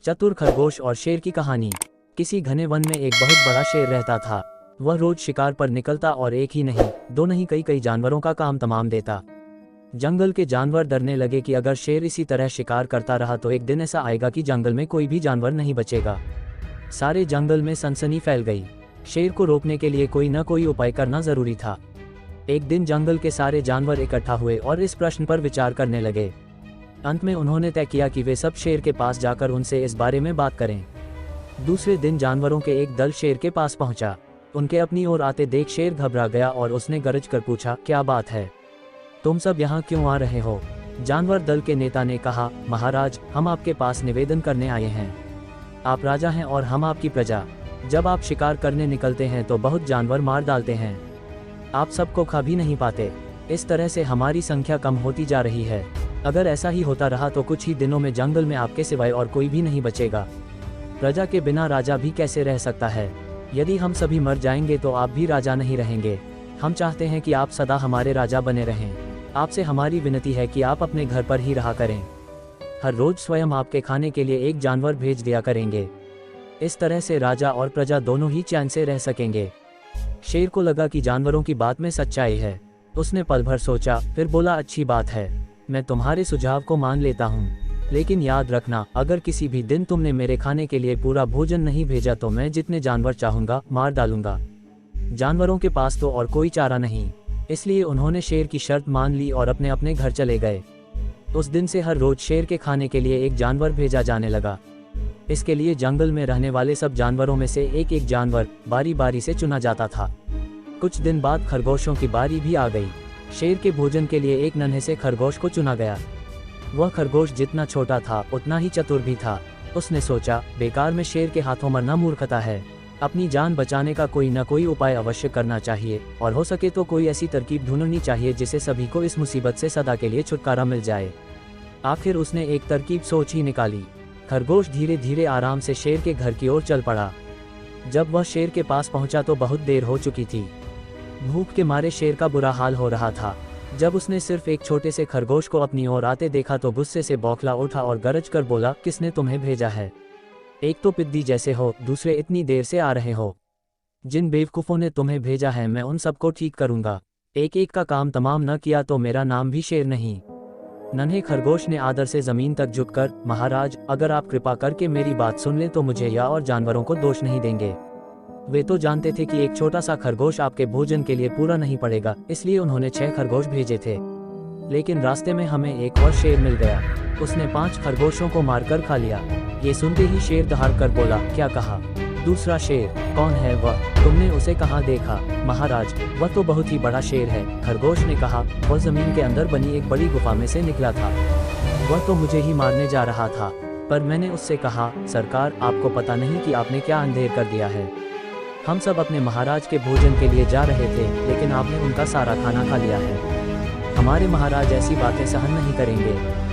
चतुर खरगोश और शेर की कहानी। किसी घने वन में एक बहुत बड़ा शेर रहता था। वह रोज शिकार पर निकलता और एक ही नहीं, दो नहीं, कई कई जानवरों का काम तमाम देता। जंगल के जानवर डरने लगे कि अगर शेर इसी तरह शिकार करता रहा तो एक दिन ऐसा आएगा कि जंगल में कोई भी जानवर नहीं बचेगा। सारे जंगल में सनसनी फैल गई। शेर को रोकने के लिए कोई न कोई उपाय करना जरूरी था। एक दिन जंगल के सारे जानवर इकट्ठा हुए और इस प्रश्न पर विचार करने लगे। अंत में उन्होंने तय किया कि वे सब शेर के पास जाकर उनसे इस बारे में बात करें। दूसरे दिन जानवरों के एक दल शेर के पास पहुंचा। उनके अपनी ओर आते देख शेर घबरा गया और उसने गरज कर पूछा, क्या बात है, तुम सब यहाँ क्यों आ रहे हो? जानवर दल के नेता ने कहा, महाराज, हम आपके पास निवेदन करने आए हैं। आप राजा हैं और हम आपकी प्रजा। जब आप शिकार करने निकलते हैं तो बहुत जानवर मार डालते हैं। आप सबको खा भी नहीं पाते। इस तरह से हमारी संख्या कम होती जा रही है। अगर ऐसा ही होता रहा तो कुछ ही दिनों में जंगल में आपके सिवाय और कोई भी नहीं बचेगा। प्रजा के बिना राजा भी कैसे रह सकता है? यदि हम सभी मर जाएंगे तो आप भी राजा नहीं रहेंगे। हम चाहते हैं कि आप सदा हमारे राजा बने रहें। आपसे हमारी विनती है कि आप अपने घर पर ही रहा करें। हर रोज स्वयं आपके खाने के लिए एक जानवर भेज दिया करेंगे। इस तरह से राजा और प्रजा दोनों ही चैन से रह सकेंगे। शेर को लगा कि जानवरों की बात में सच्चाई है। उसने पल भर सोचा, फिर बोला, अच्छी बात है, मैं तुम्हारे सुझाव को मान लेता हूँ, लेकिन याद रखना, अगर किसी भी दिन तुमने मेरे खाने के लिए पूरा भोजन नहीं भेजा तो मैं जितने जानवर चाहूंगा मार डालूंगा। जानवरों के पास तो और कोई चारा नहीं, इसलिए उन्होंने शेर की शर्त मान ली और अपने अपने घर चले गए। उस दिन से हर रोज शेर के खाने के लिए एक जानवर भेजा जाने लगा। इसके लिए जंगल में रहने वाले सब जानवरों में से एक एक जानवर बारी बारी से चुना जाता था। कुछ दिन बाद खरगोशों की बारी भी आ गई। शेर के भोजन के लिए एक नन्हे से खरगोश को चुना गया। वह खरगोश जितना छोटा था उतना ही चतुर भी था। उसने सोचा, बेकार में शेर के हाथों मरना मूर्खता है। अपनी जान बचाने का कोई न कोई उपाय अवश्य करना चाहिए और हो सके तो कोई ऐसी तरकीब ढूंढनी चाहिए जिससे सभी को इस मुसीबत से सदा के लिए छुटकारा मिल जाए। आखिर उसने एक तरकीब सोच ही निकाली। खरगोश धीरे धीरे आराम से शेर के घर की ओर चल पड़ा। जब वह शेर के पास पहुंचा तो बहुत देर हो चुकी थी। भूख के मारे शेर का बुरा हाल हो रहा था। जब उसने सिर्फ एक छोटे से खरगोश को अपनी ओर आते देखा तो गुस्से से बौखला उठा और गरज कर बोला, किसने तुम्हें भेजा है? एक तो पिद्दी जैसे हो, दूसरे इतनी देर से आ रहे हो। जिन बेवकूफ़ों ने तुम्हें भेजा है मैं उन सबको ठीक करूंगा। एक एक का काम तमाम न किया तो मेरा नाम भी शेर नहीं। नन्हे खरगोश ने आदर से जमीन तक झुककर, महाराज, अगर आप कृपा करके मेरी बात सुन लें तो मुझे या और जानवरों को दोष नहीं देंगे। वे तो जानते थे कि एक छोटा सा खरगोश आपके भोजन के लिए पूरा नहीं पड़ेगा, इसलिए उन्होंने 6 खरगोश भेजे थे। लेकिन रास्ते में हमें एक और शेर मिल गया। उसने 5 खरगोशों को मारकर खा लिया। ये सुनते ही शेर दहाड़ कर बोला, क्या कहा? दूसरा शेर? कौन है वह? तुमने उसे कहाँ देखा? महाराज, वह तो बहुत ही बड़ा शेर है। खरगोश ने कहा, वह जमीन के अंदर बनी एक बड़ी गुफा में से निकला था। वह तो मुझे ही मारने जा रहा था, पर मैंने उससे कहा, सरकार, आपको पता नहीं कि आपने क्या अंधेर कर दिया है। हम सब अपने महाराज के भोजन के लिए जा रहे थे, लेकिन आपने उनका सारा खाना खा लिया है। हमारे महाराज ऐसी बातें सहन नहीं करेंगे।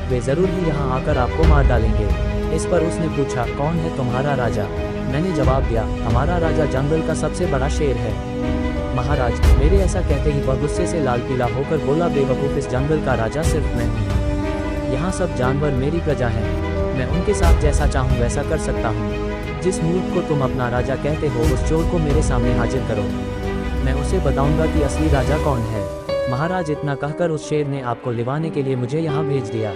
वे जरूर ही यहाँ आकर आपको मार डालेंगे। इस पर उसने पूछा, कौन है तुम्हारा राजा? मैंने जवाब दिया, हमारा राजा जंगल का सबसे बड़ा शेर है। महाराज, मेरे ऐसा कहते ही वह गुस्से से लाल पीला होकर बोला, बेवकूफ़, इस जंगल का राजा सिर्फ मैं हूँ। यहाँ सब जानवर मेरी प्रजा हैं। मैं उनके साथ जैसा चाहूँ वैसा कर सकता हूँ। जिस मूर्ख को तुम अपना राजा कहते हो उस चोर को मेरे सामने हाजिर करो। मैं उसे बताऊंगा कि असली राजा कौन है। महाराज, इतना कहकर उस शेर ने आपको लिवाने के लिए मुझे यहाँ भेज दिया।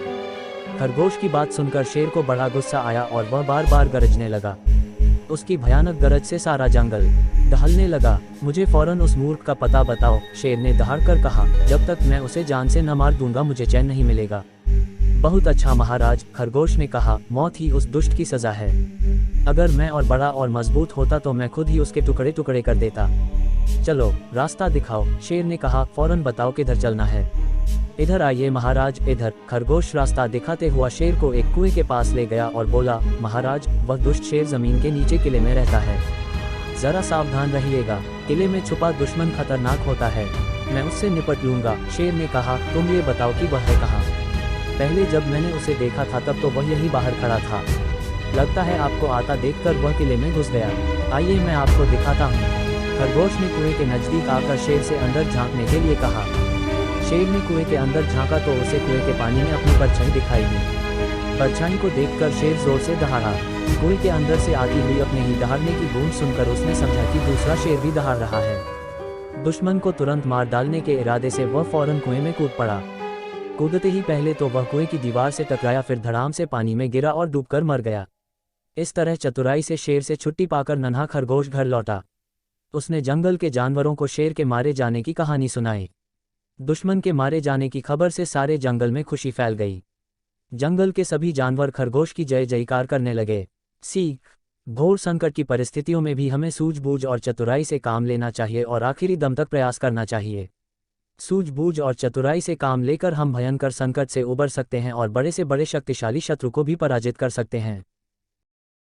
खरगोश की बात सुनकर शेर को बड़ा गुस्सा आया और वह बार बार गरजने लगा। उसकी भयानक गरज से सारा जंगल दहलने लगा। मुझे फौरन उस मूर्ख का पता बताओ, शेर ने दहाड़ कर कहा। जब तक मैं उसे जान से न मार दूंगा मुझे चैन नहीं मिलेगा। बहुत अच्छा महाराज, खरगोश ने कहा, मौत ही उस दुष्ट की सजा है। अगर मैं और बड़ा और मजबूत होता तो मैं खुद ही उसके टुकड़े टुकड़े कर देता। चलो, रास्ता दिखाओ, शेर ने कहा। फौरन बताओ किधर चलना है। इधर आइए महाराज, इधर। खरगोश रास्ता दिखाते हुआ शेर को एक कुएं के पास ले गया और बोला, महाराज, वह दुष्ट शेर जमीन के नीचे किले में रहता है। जरा सावधान रहिएगा, किले में छुपा दुश्मन खतरनाक होता है। मैं उससे निपट लूंगा। शेर ने कहा, तुम ये बताओ कि वह है कहाँ? पहले जब मैंने उसे देखा था तब तो वह यहीं बाहर खड़ा था। लगता है आपको आता देखकर वह किले में घुस गया। आइए मैं आपको दिखाता हूँ। खरगोश ने कुएं के नजदीक आकर शेर से अंदर झांकने के लिए कहा। शेर ने कुएं के अंदर झांका तो उसे कुएं के पानी में अपनी परछाई दिखाई दी। परछाई को देखकर शेर जोर से दहाड़ा। कुएं के अंदर से आती हुई अपने ही दहाड़ने की गूंज सुनकर उसने समझा कि दूसरा शेर भी दहाड़ रहा है। दुश्मन को तुरंत मार डालने के इरादे से वह फौरन कुएं में कूद पड़ा। कूदते ही पहले तो वह कुएं की दीवार से टकराया, फिर धड़ाम से पानी में गिरा और डूबकर मर गया। इस तरह चतुराई से शेर से छुट्टी पाकर नन्हा खरगोश घर लौटा। उसने जंगल के जानवरों को शेर के मारे जाने की कहानी सुनाई। दुश्मन के मारे जाने की खबर से सारे जंगल में खुशी फैल गई। जंगल के सभी जानवर खरगोश की जय जयकार करने लगे। सीख: घोर संकट की परिस्थितियों में भी हमें सूझबूझ और चतुराई से काम लेना चाहिए और आखिरी दम तक प्रयास करना चाहिए। सूझबूझ और चतुराई से काम लेकर हम भयंकर संकट से उबर सकते हैं और बड़े से बड़े शक्तिशाली शत्रु को भी पराजित कर सकते हैं।